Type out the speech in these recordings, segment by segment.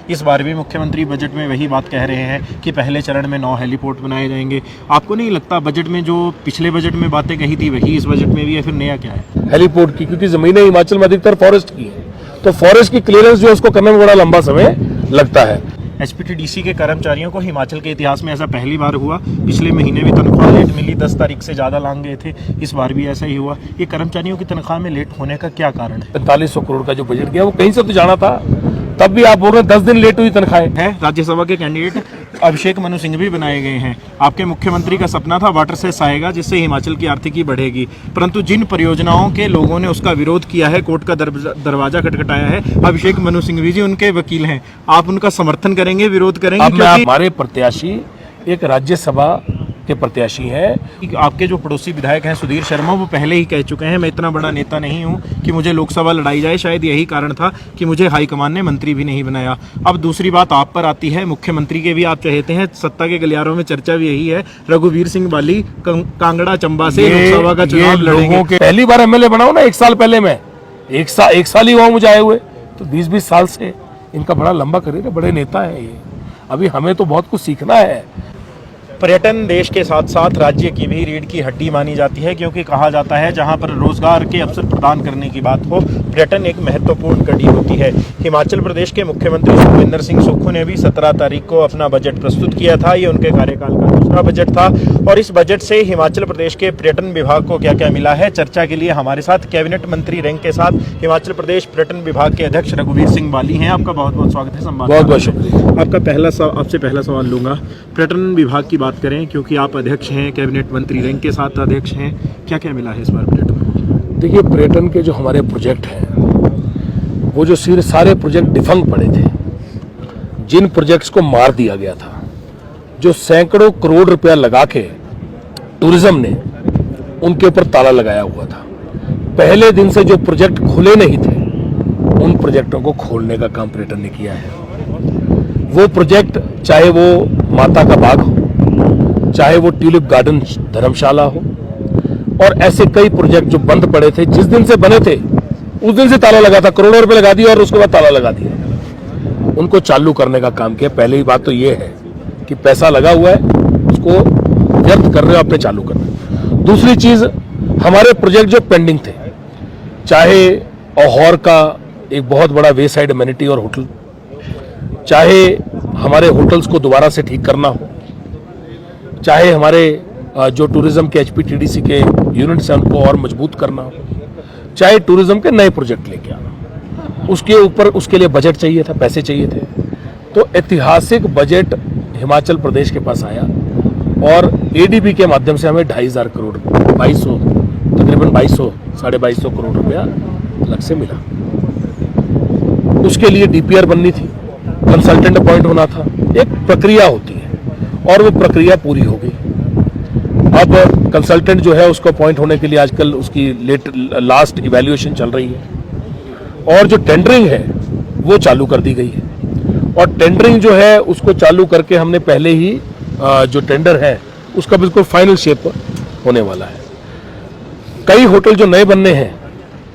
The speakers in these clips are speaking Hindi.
इस बार भी मुख्यमंत्री बजट में वही बात कह रहे हैं कि पहले चरण में 9 हेलीपोर्ट बनाए जाएंगे। आपको नहीं लगता बजट में जो पिछले बजट में बातें कही थी वही इस बजट में भी है, फिर नया क्या है? हेलीपोर्ट की, क्योंकि जमीनें हिमाचल में अधिकतर फॉरेस्ट की है, तो फॉरेस्ट की क्लियरेंस जो है उसको करने में बड़ा लंबा समय लगता है। एचपीटीडीसी के कर्मचारियों को हिमाचल के इतिहास में ऐसा पहली बार हुआ। पिछले महीने भी तनख्वाह लेट मिली, 10 तारीख से ज़्यादा लांग गए थे, इस बार भी ऐसा ही हुआ। ये कर्मचारियों की तनख्वाह में लेट होने का क्या कारण है? 4500 करोड़ का जो बजट गया वो कहीं से तो जाना था, तब भी आप बोल रहे हैं 10 दिन लेट हुई तनख्वाहें है। राज्यसभा के कैंडिडेट अभिषेक मनु सिंह भी बनाए गए हैं। आपके मुख्यमंत्री का सपना था वाटर सेस आएगा जिससे हिमाचल की आर्थिकी बढ़ेगी, परंतु जिन परियोजनाओं के लोगों ने उसका विरोध किया है, कोर्ट का दरवाजा खटखटाया है, अभिषेक मनु सिंघवी जी उनके वकील हैं। आप उनका समर्थन करेंगे, विरोध करेंगे? क्योंकि हमारे प्रत्याशी एक राज्यसभा के प्रत्याशी हैं। आपके जो पड़ोसी विधायक हैं सुधीर शर्मा, वो पहले ही कह चुके हैं मैं इतना बड़ा नेता नहीं हूं कि मुझे लोकसभा लड़ाई जाए। शायद यही कारण था कि मुझे हाईकमान ने मंत्री भी नहीं बनाया। अब दूसरी बात आप पर आती है, मुख्यमंत्री के भी आप चाहते हैं, सत्ता के गलियारों में चर्चा भी यही है, रघुवीर सिंह बाली कांगड़ा चंबा से लोकसभा का चुनाव लड़ेंगे। पहली बार एमएलए बनाओ ना, 1 साल पहले मैं एक साल ही हुआ मुझे आए हुए, तो 20-20 साल से इनका बड़ा लंबा करियर है, बड़े नेता है ये। अभी हमें तो बहुत कुछ सीखना है। पर्यटन देश के साथ साथ राज्य की भी रीढ़ की हड्डी मानी जाती है, क्योंकि कहा जाता है जहां पर रोजगार के अवसर प्रदान करने की बात हो, पर्यटन एक महत्वपूर्ण कड़ी होती है। हिमाचल प्रदेश के मुख्यमंत्री सुखविंदर सिंह सुक्खू ने भी 17 तारीख को अपना बजट प्रस्तुत किया था। ये उनके कार्यकाल का दूसरा बजट था और इस बजट से हिमाचल प्रदेश के पर्यटन विभाग को क्या क्या मिला है, चर्चा के लिए हमारे साथ कैबिनेट मंत्री रैंक के साथ हिमाचल प्रदेश पर्यटन विभाग के अध्यक्ष रघुवीर सिंह बाली हैं। आपका बहुत बहुत स्वागत है संवाद। बहुत बहुत शुक्रिया। आपसे पहला सवाल लूंगा, पर्यटन विभाग की बात करें, क्योंकि आप अध्यक्ष हैं, कैबिनेट मंत्री रैंक के साथ अध्यक्ष हैं, क्या क्या मिला है इस बार पर्यटन में? देखिए, पर्यटन के जो हमारे प्रोजेक्ट हैं वो जो सारे प्रोजेक्ट डिफंग पड़े थे, जिन प्रोजेक्ट्स को मार दिया गया था, जो सैकड़ों करोड़ रुपया लगा के टूरिज्म ने उनके ऊपर ताला लगाया हुआ था, पहले दिन से जो प्रोजेक्ट खुले नहीं थे उन प्रोजेक्टों को खोलने का काम पर्यटन ने किया है। वो प्रोजेक्ट चाहे वो माता का बाग हो, चाहे वो ट्यूलिप गार्डन धर्मशाला हो, और ऐसे कई प्रोजेक्ट जो बंद पड़े थे, जिस दिन से बने थे उस दिन से ताला लगा था, करोड़ों रुपए लगा दिया और उसके बाद ताला लगा दिया। उनको चालू करने का काम किया। पहली बात तो ये है कि पैसा लगा हुआ है, उसको व्यर्थ कर रहे हो, अपने चालू करना। दूसरी चीज, हमारे प्रोजेक्ट जो पेंडिंग थे, चाहे औहौर का एक बहुत बड़ा वे साइड एमेनिटी और होटल, चाहे हमारे होटल्स को दोबारा से ठीक करना हो, चाहे हमारे जो टूरिज्म के एचपीटीडीसी के यूनिट्स हैं उनको और मजबूत करना हो, चाहे टूरिज्म के नए प्रोजेक्ट लेके आना, उसके ऊपर उसके लिए बजट चाहिए था, पैसे चाहिए थे। तो ऐतिहासिक बजट हिमाचल प्रदेश के पास आया और एडीबी के माध्यम से हमें 2500 करोड़, तकरीबन 2200-2250 करोड़ रुपया अलग से मिला। उसके लिए डीपीआर बननी थी, कंसल्टेंट अपॉइंट होना था, एक प्रक्रिया होती है और वो प्रक्रिया पूरी हो गई। अब कंसल्टेंट जो है उसको अपॉइंट होने के लिए आजकल उसकी लास्ट इवैल्यूएशन चल रही है और जो टेंडरिंग है वो चालू कर दी गई है। और टेंडरिंग जो है उसको चालू करके हमने पहले ही जो टेंडर है उसका बिल्कुल फाइनल शेप होने वाला है। कई होटल जो नए बनने हैं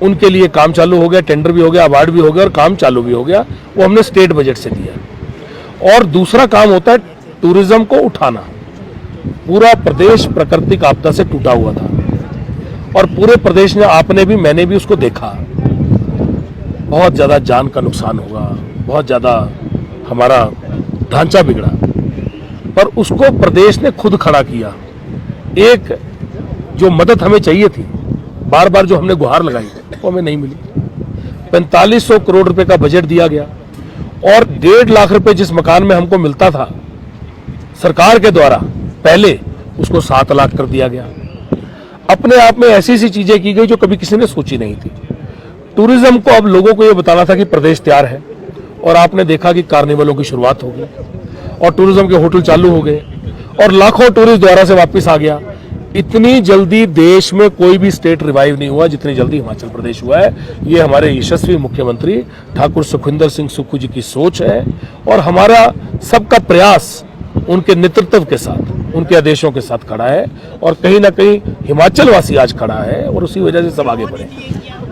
उनके लिए काम चालू हो गया, टेंडर भी हो गया, अवार्ड भी हो गया और काम चालू भी हो गया, वो हमने स्टेट बजट से दिया। और दूसरा काम होता है टूरिज्म को उठाना। पूरा प्रदेश प्राकृतिक आपदा से टूटा हुआ था और पूरे प्रदेश ने, आपने भी मैंने भी उसको देखा, बहुत ज्यादा जान का नुकसान हुआ, बहुत ज्यादा हमारा ढांचा बिगड़ा, पर उसको प्रदेश ने खुद खड़ा किया। एक जो मदद हमें चाहिए थी, बार बार जो हमने गुहार लगाई वो हमें नहीं मिली। 4500 करोड़ रुपए का बजट दिया गया और 1.5 लाख रुपए जिस मकान में हमको मिलता था सरकार के द्वारा, पहले उसको 7 लाख कर दिया गया। अपने आप में ऐसी सी चीजें की गई जो कभी किसी ने सोची नहीं थी। टूरिज्म को अब लोगों को यह बताना था कि प्रदेश तैयार है और आपने देखा कि कार्निवलों की शुरुआत हो गई और टूरिज्म के होटल चालू हो गए और लाखों टूरिस्ट द्वारा से वापस आ गया। इतनी जल्दी देश में कोई भी स्टेट रिवाइव नहीं हुआ जितनी जल्दी हिमाचल प्रदेश हुआ है। ये हमारे यशस्वी मुख्यमंत्री ठाकुर सुखविंदर सिंह सुक्खू जी की सोच है और हमारा सबका प्रयास उनके नेतृत्व के साथ, उनके आदेशों के साथ खड़ा है और कहीं ना कहीं हिमाचल वासी आज खड़ा है और उसी वजह से सब आगे बढ़े।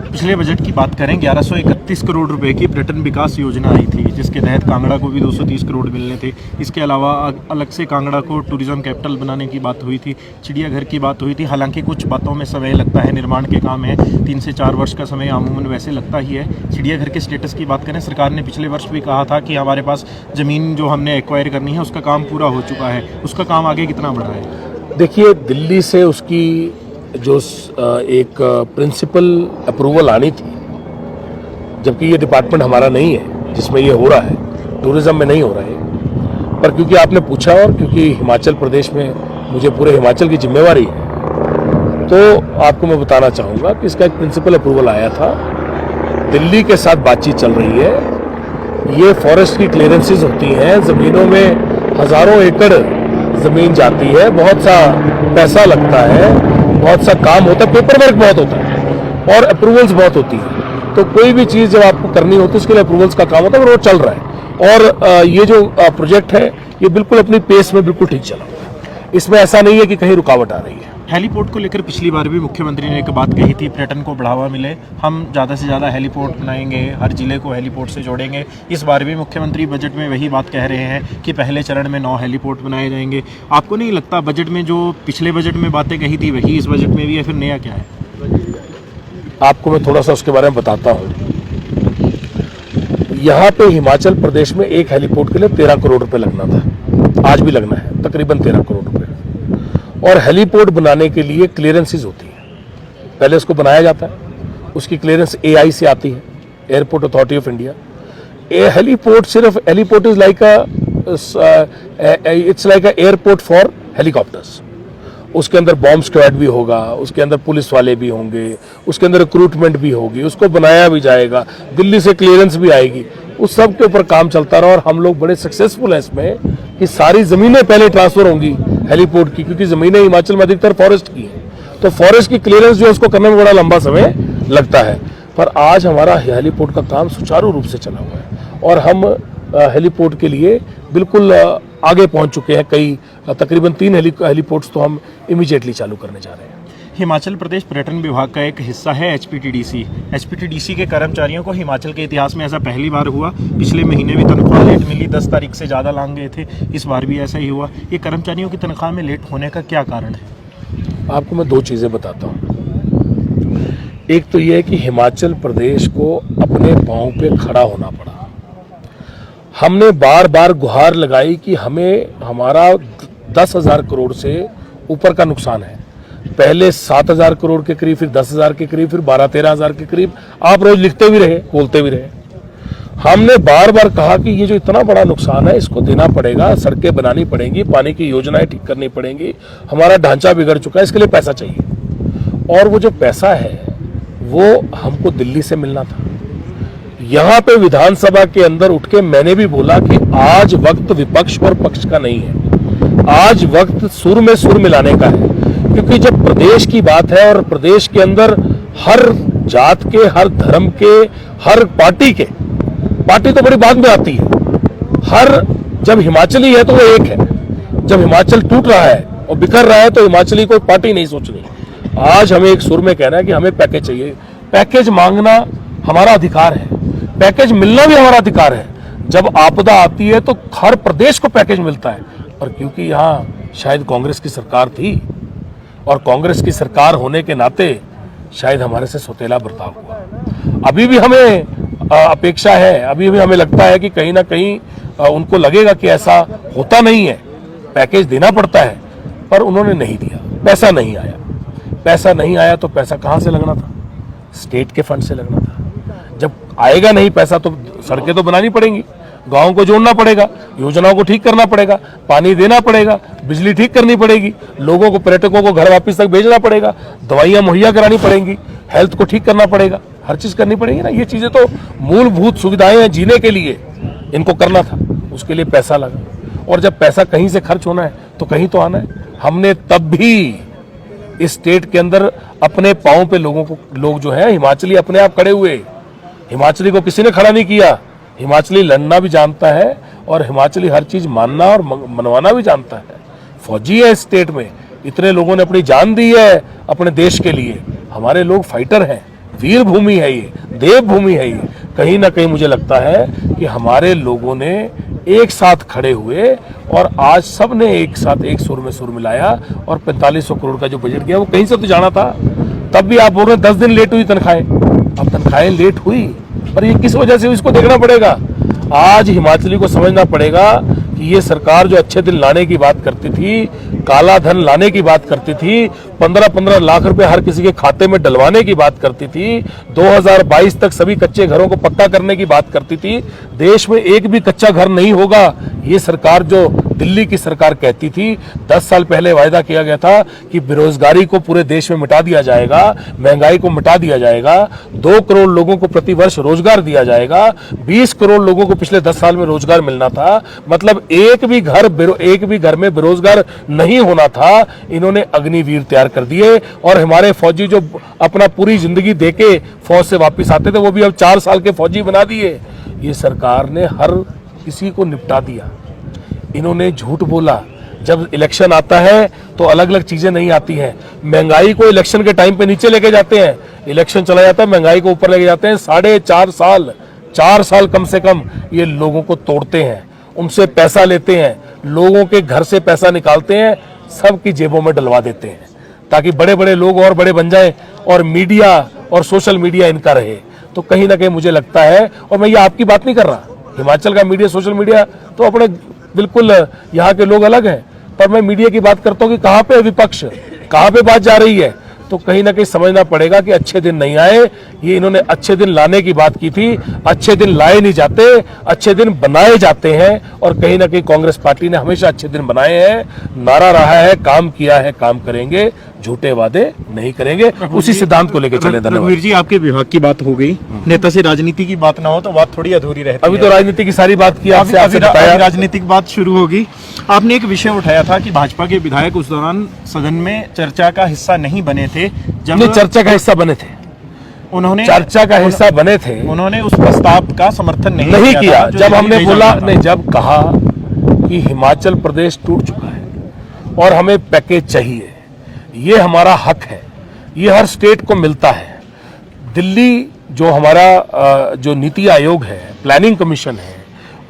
पिछले बजट की बात करें, 1131 करोड़ रुपए की पर्यटन विकास योजना आई थी। जिसके तहत कांगड़ा को भी 230 करोड़ मिलने थे। इसके अलावा अलग से कांगड़ा को टूरिज्म कैपिटल बनाने की बात हुई थी, चिड़ियाघर की बात हुई थी। हालांकि कुछ बातों में समय लगता है, निर्माण के काम है, 3 से 4 वर्ष का समय अमूमन वैसे लगता ही है। चिड़ियाघर के स्टेटस की बात करें, सरकार ने पिछले वर्ष भी कहा था कि हमारे पास ज़मीन जो हमने एक्वायर करनी है उसका काम पूरा हो चुका है। उसका काम आगे कितना बढ़ा है? देखिए, दिल्ली से उसकी जो एक प्रिंसिपल अप्रूवल आनी थी, जबकि ये डिपार्टमेंट हमारा नहीं है जिसमें ये हो रहा है, टूरिज्म में नहीं हो रहा है, पर क्योंकि आपने पूछा और क्योंकि हिमाचल प्रदेश में मुझे पूरे हिमाचल की जिम्मेवारी है, तो आपको मैं बताना चाहूँगा कि इसका एक प्रिंसिपल अप्रूवल आया था। दिल्ली के साथ बातचीत चल रही है। ये फॉरेस्ट की क्लियरेंसेस होती हैं, ज़मीनों में हज़ारों एकड़ ज़मीन जाती है, बहुत सा पैसा लगता है, बहुत सा काम होता है, पेपर वर्क बहुत होता है और अप्रूवल्स बहुत होती है। तो कोई भी चीज़ जब आपको करनी होती है उसके लिए अप्रूवल्स का काम होता है और वो चल रहा है। और ये जो प्रोजेक्ट है ये बिल्कुल अपनी पेस में बिल्कुल ठीक चला हुआ है। इसमें ऐसा नहीं है कि कहीं रुकावट आ रही है। हेलीपोर्ट को लेकर पिछली बार भी मुख्यमंत्री ने एक बात कही थी, पर्यटन को बढ़ावा मिले, हम ज़्यादा से ज़्यादा हेलीपोर्ट बनाएंगे, हर जिले को हेलीपोर्ट से जोड़ेंगे। इस बार भी मुख्यमंत्री बजट में वही बात कह रहे हैं कि पहले चरण में 9 हेलीपोर्ट बनाए जाएंगे। आपको नहीं लगता बजट में जो पिछले बजट में बातें कही थी वही इस बजट में भी है, फिर नया क्या है? आपको मैं थोड़ा सा उसके बारे में बताता हूँ। यहाँ पे हिमाचल प्रदेश में एक हेलीपोर्ट के लिए 13 करोड़ रुपए लगना था, आज भी लगना है, तकरीबन 13 करोड़ रुपए। और हेलीपोर्ट बनाने के लिए क्लियरेंसेस होती है, पहले उसको बनाया जाता है, उसकी क्लियरेंस AI से आती है, airport authority of India. Heliport सिर्फ heliport is like it's like a airport for helicopters. उसके अंदर बॉम्ब स्क्वाड भी होगा, उसके अंदर पुलिस वाले भी होंगे, उसके अंदर रिक्रूटमेंट भी होगी, उसको बनाया भी जाएगा, दिल्ली से क्लियरेंस भी आएगी, उस सब के ऊपर काम चलता रहा। और हम लोग बड़े सक्सेसफुल हैं इसमें कि सारी ज़मीनें पहले ट्रांसफ़र होंगी हेलीपोर्ट की, क्योंकि ज़मीनें हिमाचल में अधिकतर फॉरेस्ट की हैं, तो फॉरेस्ट की क्लियरेंस जो है उसको करने में बड़ा लंबा समय लगता है। पर आज हमारा हेलीपोर्ट का काम सुचारू रूप से चला हुआ है और हम हेलीपोर्ट के लिए बिल्कुल आगे पहुंच चुके हैं। कई तकरीबन 3 हेलीपोर्ट्स तो हम इमीडिएटली चालू करने जा रहे हैं। हिमाचल प्रदेश पर्यटन विभाग का एक हिस्सा है HPTDC। HPTDC के कर्मचारियों को हिमाचल के इतिहास में ऐसा पहली बार हुआ। पिछले महीने भी तनख्वाह लेट मिली, 10 तारीख से ज़्यादा लांग गए थे, इस बार भी ऐसा ही हुआ। ये कर्मचारियों की तनख्वाह में लेट होने का क्या कारण है? आपको मैं 2 चीज़ें बताता हूँ। एक तो ये है कि हिमाचल प्रदेश को अपने पाँव पे खड़ा होना पड़ा। हमने बार बार गुहार लगाई कि हमें हमारा 10,000 करोड़ से ऊपर का नुकसान है। पहले 7,000 करोड़ के करीब, फिर 10,000 के करीब, फिर 12-13,000 के करीब। आप रोज लिखते भी रहे, बोलते भी रहे। हमने बार बार कहा कि ये जो इतना बड़ा नुकसान है इसको देना पड़ेगा, सड़कें बनानी पड़ेंगी, पानी की योजनाएं ठीक करनी पड़ेंगी, हमारा ढांचा बिगड़ चुका है, इसके लिए पैसा चाहिए। और वो जो पैसा है वो हमको दिल्ली से मिलना था। यहाँ पे विधानसभा के अंदर उठ के मैंने भी बोला कि आज वक्त विपक्ष और पक्ष का नहीं है, आज वक्त सुर में सुर मिलाने का है। क्योंकि जब प्रदेश की बात है और प्रदेश के अंदर हर जात के, हर धर्म के, हर पार्टी के, पार्टी तो बड़ी बाद में आती है, जब हिमाचली है तो वो एक है। जब हिमाचल टूट रहा है और बिखर रहा है तो हिमाचली कोई पार्टी नहीं सोचनी। आज हमें एक सुर में कहना है कि हमें पैकेज चाहिए। पैकेज मांगना हमारा अधिकार है, पैकेज मिलना भी हमारा अधिकार है। जब आपदा आती है तो हर प्रदेश को पैकेज मिलता है। और क्योंकि यहाँ शायद कांग्रेस की सरकार थी और कांग्रेस की सरकार होने के नाते शायद हमारे से सौतेला बर्ताव हुआ। अभी भी हमें अपेक्षा है, अभी भी हमें लगता है कि कहीं ना कहीं उनको लगेगा कि ऐसा होता नहीं है, पैकेज देना पड़ता है, पर उन्होंने नहीं दिया। पैसा नहीं आया, पैसा नहीं आया तो पैसा कहाँ से लगना था? स्टेट के फंड से लगना था। जब आएगा नहीं पैसा तो सड़कें तो बनानी पड़ेंगी, गाँव को जोड़ना पड़ेगा, योजनाओं को ठीक करना पड़ेगा, पानी देना पड़ेगा, बिजली ठीक करनी पड़ेगी, लोगों को, पर्यटकों को घर वापस तक भेजना पड़ेगा, दवाइयाँ मुहैया करानी पड़ेंगी, हेल्थ को ठीक करना पड़ेगा, हर चीज़ करनी पड़ेगी ना। ये चीज़ें तो मूलभूत सुविधाएं हैं जीने के लिए, इनको करना था, उसके लिए पैसा लगा। और जब पैसा कहीं से खर्च होना है तो कहीं तो आना है। हमने तब भी इस स्टेट के अंदर अपने पाँव पे लोग जो है हिमाचली अपने आप खड़े हुए। हिमाचली को किसी ने खड़ा नहीं किया। हिमाचली लड़ना भी जानता है और हिमाचली हर चीज मानना और मनवाना भी जानता है। फौजी है इस स्टेट में, इतने लोगों ने अपनी जान दी है अपने देश के लिए। हमारे लोग फाइटर हैं, वीर भूमि है ये, देव भूमि है ये। कहीं ना कहीं मुझे लगता है कि हमारे लोगों ने एक साथ खड़े हुए और आज सब ने एक साथ एक सुर में सुर मिलाया और 4500 करोड़ का जो बजट गया वो कहीं से तो जाना था। तब भी आप बोल रहे हैं 10 दिन लेट हुई तनख्वाहें। अब तनख्वाहें लेट हुई पर ये किस वजह से हुई इसको देखना पड़ेगा। आज हिमाचली को समझना पड़ेगा कि ये सरकार जो अच्छे दिन लाने की बात करती थी, काला धन लाने की बात करती थी, 15-15 लाख रुपए हर किसी के खाते में डलवाने की बात करती थी, 2022 तक सभी कच्चे घरों को पक्का करने की बात करती थी, देश में एक भी कच्चा घर नहीं होगा, ये सरकार जो दिल्ली की सरकार कहती थी। 10 साल पहले वायदा किया गया था कि बेरोजगारी को पूरे देश में मिटा दिया जाएगा, महंगाई को मिटा दिया जाएगा, 2 करोड़ लोगों को प्रतिवर्ष रोजगार दिया जाएगा, 20 करोड़ लोगों को पिछले 10 साल में रोजगार मिलना था। मतलब एक भी घर में बेरोजगार नहीं होना था। इन्होंने अग्निवीर तैयार कर दिए और हमारे फौजी जो अपना पूरी जिंदगी देके फौज से वापस आते थे वो भी अब 4 साल के फौजी बना दिए। ये सरकार ने हर किसी को निपटा दिया। इन्होंने झूठ बोला। जब इलेक्शन आता है तो अलग अलग चीजें नहीं आती हैं। महंगाई को इलेक्शन के टाइम पे नीचे लेके जाते हैं, इलेक्शन चला जाता है महंगाई को ऊपर लेके जाते हैं। 4.5 साल कम से कम ये लोगों को तोड़ते हैं, उनसे पैसा लेते हैं, लोगों के घर से पैसा निकालते हैं, सबकी जेबों में डलवा देते हैं ताकि बड़े बड़े लोग और बड़े बन जाएं और मीडिया और सोशल मीडिया इनका रहे। तो कहीं ना कहीं मुझे लगता है, और मैं ये आपकी बात नहीं कर रहा, हिमाचल का मीडिया सोशल मीडिया तो अपने बिल्कुल यहाँ के लोग अलग हैं, पर मैं मीडिया की बात करता हूँ कि कहाँ पे विपक्ष, कहाँ पे बात जा रही है। तो कहीं ना कहीं समझना पड़ेगा कि अच्छे दिन नहीं आए। ये इन्होंने अच्छे दिन लाने की बात की थी, अच्छे दिन लाए नहीं जाते, अच्छे दिन बनाए जाते हैं। और कहीं ना कहीं कांग्रेस पार्टी ने हमेशा अच्छे दिन बनाए हैं। नारा रहा है, काम किया है, काम करेंगे, झूठे वादे नहीं करेंगे, उसी सिद्धांत को लेकर चले। धन्यवाद। रघुवीर जी, आपके विभाग की बात हो गई, नेता से राजनीति की बात ना हो तो बात थोड़ी अधूरी रहती है। अभी तो राजनीति की सारी बात की, आपसे बताया, राजनीतिक बात शुरू होगी। आपने एक विषय उठाया था कि भाजपा के विधायक उस दौरान सदन में चर्चा का हिस्सा नहीं बने थे। जब चर्चा का हिस्सा बने थे, उन्होंने चर्चा का हिस्सा बने थे, उन्होंने उस प्रस्ताव का समर्थन नहीं किया। जब हमने बोला नहीं, जब कहा कि हिमाचल प्रदेश टूट चुका है और हमें पैकेज चाहिए, ये हमारा हक है, ये हर स्टेट को मिलता है। दिल्ली जो हमारा जो नीति आयोग है, प्लानिंग कमीशन है,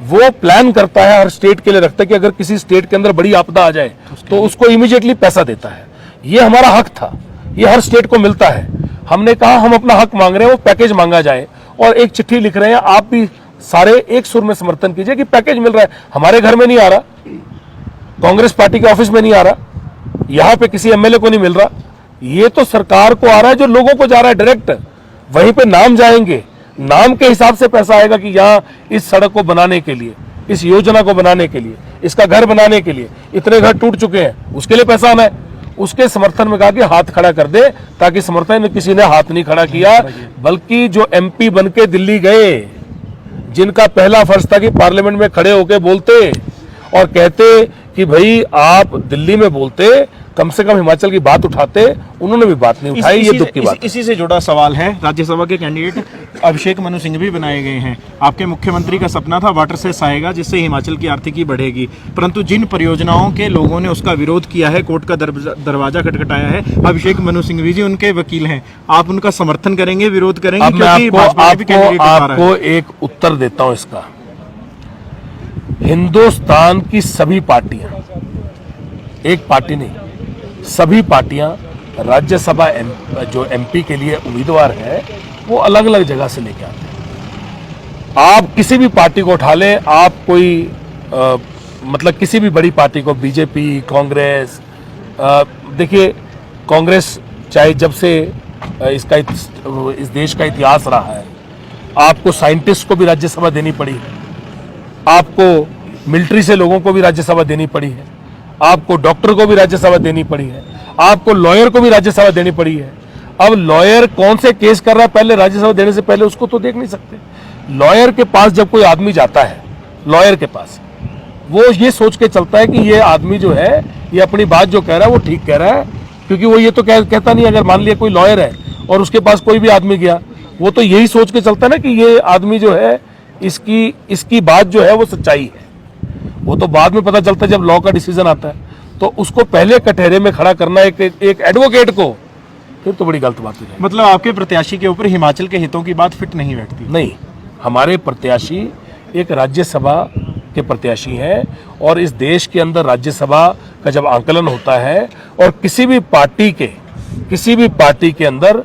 वो प्लान करता है, हर स्टेट के लिए रखता है कि अगर किसी स्टेट के अंदर बड़ी आपदा आ जाए तो उसको इमीडिएटली पैसा देता है। ये हमारा हक था, ये हर स्टेट को मिलता है। हमने कहा हम अपना हक मांग रहे हैं, वो पैकेज मांगा जाए, और एक चिट्ठी लिख रहे हैं, आप भी सारे एक सुर में समर्थन कीजिए कि पैकेज मिल रहा है। हमारे घर में नहीं आ रहा, कांग्रेस पार्टी के ऑफिस में नहीं आ रहा, यहां पे किसी एमएलए को नहीं मिल रहा, ये तो सरकार को आ रहा है, जो लोगों को जा रहा है डायरेक्ट। वहीं पे नाम जाएंगे, नाम के हिसाब से पैसा आएगा कि यहां इस सड़क को बनाने के लिए, इस योजना को बनाने के लिए, इसका घर बनाने के लिए, इतने घर टूट चुके हैं, उसके लिए पैसा आना है। उसके समर्थन में कहा कि हाथ खड़ा कर दे, ताकि समर्थन में किसी ने हाथ नहीं खड़ा किया, बल्कि जो एमपी बन के दिल्ली गए, जिनका पहला फर्ज था कि पार्लियामेंट में खड़े होकर बोलते और कहते कि भाई आप दिल्ली में बोलते, कम से कम हिमाचल की बात उठाते, उन्होंने भी बात नहीं उठाई। ये दुख की बात। इसी से जुड़ा सवाल है, राज्यसभा के कैंडिडेट अभिषेक मनु सिंह भी बनाए गए हैं। आपके मुख्यमंत्री का सपना था वाटर सेस आएगा जिससे हिमाचल की आर्थिकी बढ़ेगी, परंतु जिन परियोजनाओं के लोगों ने उसका विरोध किया है, कोर्ट का दरवाजा खटखटाया है, अभिषेक मनु सिंघवी जी उनके वकील हैं, आप उनका समर्थन करेंगे, विरोध करेंगे? आपको एक उत्तर देता हूं इसका। हिंदुस्तान की सभी पार्टियां, एक पार्टी नहीं, सभी पार्टियां राज्यसभा जो एमपी के लिए उम्मीदवार है वो अलग अलग जगह से लेके आते हैं। आप किसी भी पार्टी को उठा लें, आप कोई मतलब किसी भी बड़ी पार्टी को, बीजेपी, कांग्रेस, देखिए कांग्रेस चाहे जब से इस देश का इतिहास रहा है, आपको साइंटिस्ट को भी राज्यसभा देनी पड़ी है, आपको मिलिट्री से लोगों को भी राज्यसभा देनी पड़ी है, आपको डॉक्टर को भी राज्यसभा देनी पड़ी है, आपको लॉयर को भी राज्यसभा देनी पड़ी है। अब लॉयर कौन से केस कर रहा है, पहले राज्यसभा देने से पहले उसको तो देख नहीं सकते। लॉयर के पास जब कोई आदमी जाता है, लॉयर के पास, वो ये सोच के चलता है कि ये आदमी जो है ये अपनी बात जो कह रहा है वो ठीक कह रहा है, क्योंकि वो ये तो कहता नहीं। अगर मान लिया कोई लॉयर है और उसके पास कोई भी आदमी गया, वो तो यही सोच के चलता है ना कि ये आदमी जो है इसकी बात जो है वो सच्चाई है। वो तो बाद में पता चलता है जब लॉ का डिसीजन आता है। तो उसको पहले कटहरे में खड़ा करना एक एडवोकेट को, फिर तो बड़ी गलत बात है। मतलब आपके प्रत्याशी के ऊपर हिमाचल के हितों की बात फिट नहीं बैठती? नहीं, हमारे प्रत्याशी एक राज्यसभा के प्रत्याशी हैं और इस देश के अंदर राज्यसभा का जब आंकलन होता है और किसी भी पार्टी के अंदर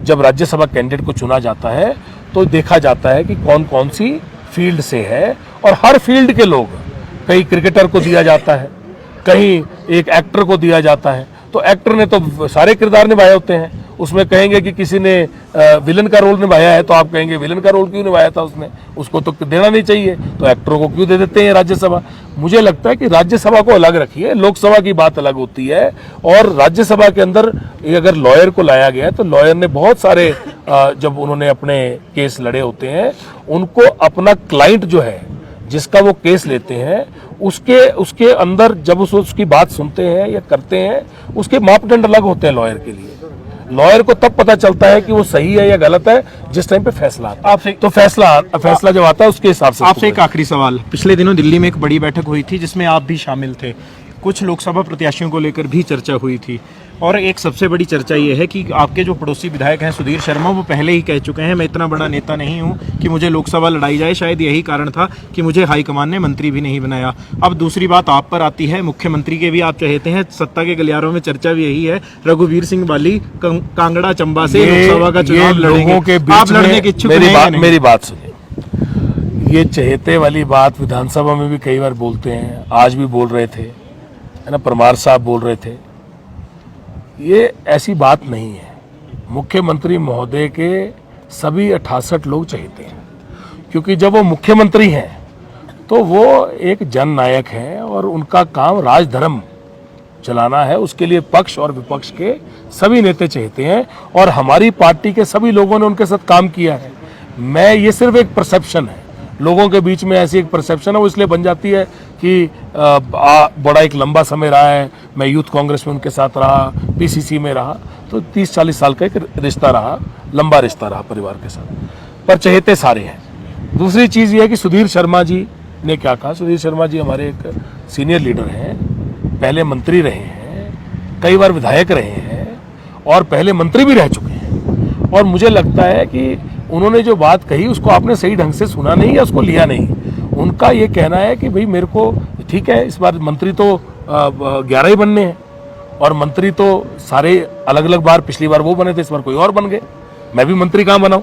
जब राज्यसभा कैंडिडेट को चुना जाता है तो देखा जाता है कि कौन कौन सी फील्ड से है और हर फील्ड के लोग, कहीं क्रिकेटर को दिया जाता है, कहीं एक एक्टर को दिया जाता है। तो एक्टर ने तो सारे किरदार निभाए होते हैं, उसमें कहेंगे कि किसी ने विलन का रोल निभाया है तो आप कहेंगे विलन का रोल क्यों निभाया था उसने, उसको तो देना नहीं चाहिए, तो एक्टरों को क्यों दे देते हैं राज्यसभा। मुझे लगता है कि राज्यसभा को अलग रखिए, लोकसभा की बात अलग होती है। और राज्यसभा के अंदर अगर लॉयर को लाया गया है तो लॉयर ने बहुत सारे जब उन्होंने अपने केस लड़े होते हैं उनको अपना क्लाइंट जो है जिसका वो केस लेते हैं उसके अंदर जब उसकी बात सुनते हैं या करते हैं उसके मापदंड अलग होते हैं। लॉयर के लिए लॉयर को तब पता चलता है कि वो सही है या गलत है जिस टाइम पे फैसला आता है। आपसे तो फैसला जब आता है उसके हिसाब से। आपसे एक आखिरी सवाल, पिछले दिनों दिल्ली में एक बड़ी बैठक हुई थी जिसमें आप भी शामिल थे, कुछ लोकसभा प्रत्याशियों को लेकर भी चर्चा हुई थी और एक सबसे बड़ी चर्चा ये है कि आपके जो पड़ोसी विधायक हैं सुधीर शर्मा, वो पहले ही कह चुके हैं मैं इतना बड़ा नेता नहीं हूं कि मुझे लोकसभा लड़ाई जाए, शायद यही कारण था कि मुझे हाईकमान ने मंत्री भी नहीं बनाया। अब दूसरी बात आप पर आती है, मुख्यमंत्री के भी आप चाहते हैं, सत्ता के गलियारों में चर्चा भी यही है, रघुवीर सिंह बाली कांगड़ा चंबा से लोकसभा का चुनाव लड़ेंगे, आप लड़ने के इच्छुक नहीं? मेरी बात सुनिए, ये चहेते वाली बात विधानसभा में भी कई बार बोलते हैं, आज भी बोल रहे थे, है ना, परमार साहब बोल रहे थे। ये ऐसी बात नहीं है। मुख्यमंत्री महोदय के सभी 68 लोग चाहते हैं, क्योंकि जब वो मुख्यमंत्री हैं तो वो एक जननायक हैं और उनका काम राजधर्म चलाना है। उसके लिए पक्ष और विपक्ष के सभी नेता चाहते हैं और हमारी पार्टी के सभी लोगों ने उनके साथ काम किया है। ये सिर्फ एक परसेप्शन है, लोगों के बीच में ऐसी एक परसेप्शन है, वो इसलिए बन जाती है कि बड़ा एक लंबा समय रहा है, मैं यूथ कांग्रेस में उनके साथ रहा, पीसीसी में रहा, तो 30-40 साल का एक रिश्ता रहा, लंबा रिश्ता रहा परिवार के साथ, पर चहेते सारे हैं। दूसरी चीज़ ये है कि सुधीर शर्मा जी ने क्या कहा। सुधीर शर्मा जी हमारे एक सीनियर लीडर हैं, पहले मंत्री रहे हैं, कई बार विधायक रहे हैं और पहले मंत्री भी रह चुके हैं। और मुझे लगता है कि उन्होंने जो बात कही उसको आपने सही ढंग से सुना नहीं या उसको लिया नहीं। उनका ये कहना है कि भाई मेरे को ठीक है, इस बार मंत्री तो 11 ही बनने हैं और मंत्री तो सारे अलग अलग बार, पिछली बार वो बने थे, इस बार कोई और बन गए, मैं भी मंत्री कहाँ बनाऊँ,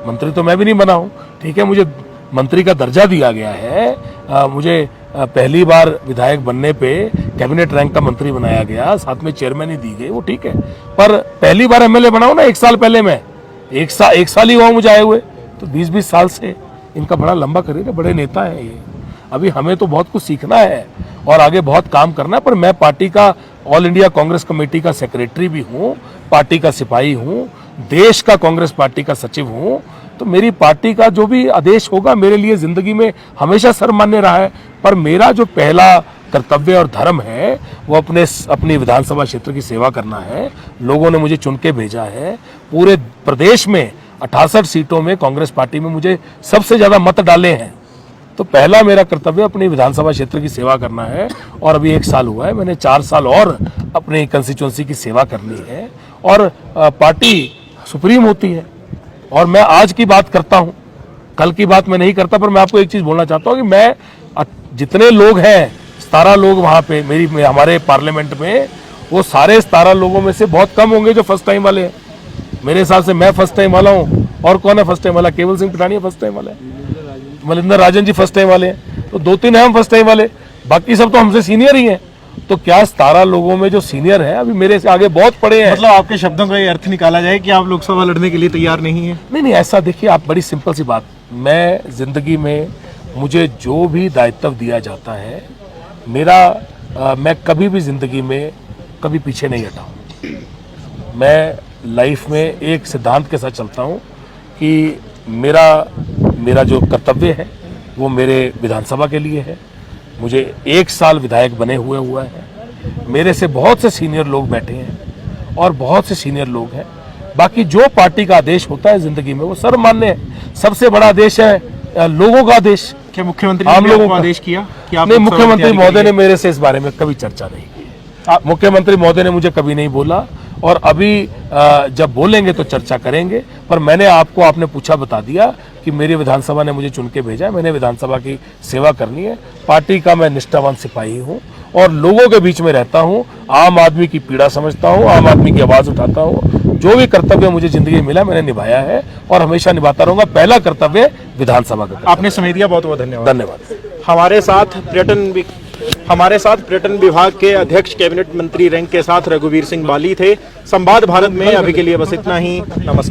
मंत्री तो मैं भी नहीं बना हूँ। ठीक है, मुझे मंत्री का दर्जा दिया गया है, मुझे पहली बार विधायक बनने पे कैबिनेट रैंक का मंत्री बनाया गया, साथ में चेयरमैन ही दी गई, वो ठीक है, पर पहली बार एमएलए बनाऊँ ना, 1 साल पहले मैं एक साल ही हुआ मुझे आए हुए, तो 20-20 साल से इनका बड़ा लंबा करियर है, बड़े नेता हैं ये। अभी हमें तो बहुत कुछ सीखना है और आगे बहुत काम करना है, पर मैं पार्टी का ऑल इंडिया कांग्रेस कमेटी का सेक्रेटरी भी हूँ, पार्टी का सिपाही हूँ, देश का कांग्रेस पार्टी का सचिव हूँ, तो मेरी पार्टी का जो भी आदेश होगा मेरे लिए जिंदगी में हमेशा सर्वमान्य रहा है। पर मेरा जो पहला कर्तव्य और धर्म है वो अपनी विधानसभा क्षेत्र की सेवा करना है। लोगों ने मुझे चुन के भेजा है, पूरे प्रदेश में 68 सीटों में कांग्रेस पार्टी में मुझे सबसे ज्यादा मत डाले हैं, तो पहला मेरा कर्तव्य अपनी विधानसभा क्षेत्र की सेवा करना है। और अभी 1 साल हुआ है, मैंने 4 साल और अपनी कंस्टिट्यूंसी की सेवा करनी है और पार्टी सुप्रीम होती है। और मैं आज की बात करता हूं, कल की बात मैं नहीं करता, पर मैं आपको एक चीज बोलना चाहता हूं कि मैं जितने लोग हैं 17 लोग वहां पे हमारे पार्लियामेंट में, वो सारे 17 लोगों में से बहुत कम होंगे जो फर्स्ट टाइम वाले हैं। मेरे हिसाब से मैं फर्स्ट टाइम वाला हूँ, और कौन है फर्स्ट टाइम वाला? केवल सिंह पठानिया फर्स्ट टाइम वाला है, मलिंदर राजन जी फर्स्ट टाइम वाले हैं, तो 2-3 हैं हम फर्स्ट टाइम वाले, बाकी सब तो हमसे सीनियर ही हैं। तो क्या 17 लोगों में जो सीनियर हैं अभी मेरे से आगे बहुत पड़े हैं। मतलब आपके शब्दों का ये अर्थ निकाला जाए कि आप लोकसभा लड़ने के लिए तैयार नहीं है? नहीं, ऐसा देखिए, आप बड़ी सिंपल सी बात, मैं जिंदगी में मुझे जो भी दायित्व दिया जाता है मैं कभी भी जिंदगी में कभी पीछे नहीं हटा हूँ। मैं लाइफ में एक सिद्धांत के साथ चलता हूँ कि मेरा जो कर्तव्य है वो मेरे विधानसभा के लिए है। मुझे 1 साल विधायक बने हुआ है, मेरे से बहुत से सीनियर लोग बैठे हैं और बहुत से सीनियर लोग हैं। बाकी जो पार्टी का आदेश होता है जिंदगी में वो सर्वमान्य है। सबसे बड़ा आदेश है लोगों का आदेश। क्या मुख्यमंत्री ने लोगों को आदेश किया कि आप? नहीं, मुख्यमंत्री महोदय ने मेरे से इस बारे में कभी चर्चा नहीं की। मुख्यमंत्री महोदय ने मुझे कभी नहीं बोला, और अभी जब बोलेंगे तो चर्चा करेंगे। पर मैंने आपको, आपने पूछा, बता दिया कि मेरी विधानसभा ने मुझे चुन के भेजा है, मैंने विधानसभा की सेवा करनी है। पार्टी का मैं निष्ठावान सिपाही हूँ और लोगों के बीच में रहता हूँ, आम आदमी की पीड़ा समझता हूँ, आम आदमी की आवाज़ उठाता हूँ। जो भी कर्तव्य मुझे जिंदगी में मिला मैंने निभाया है और हमेशा निभाता रहूंगा। पहला कर्तव्य विधानसभा का कर्तव्य। आपने समय दिया, बहुत बहुत धन्यवाद। धन्यवाद। हमारे साथ पर्यटन विभाग के अध्यक्ष कैबिनेट मंत्री रैंक के साथ रघुवीर सिंह बाली थे। संवाद भारत में अभी के लिए बस इतना ही। नमस्कार।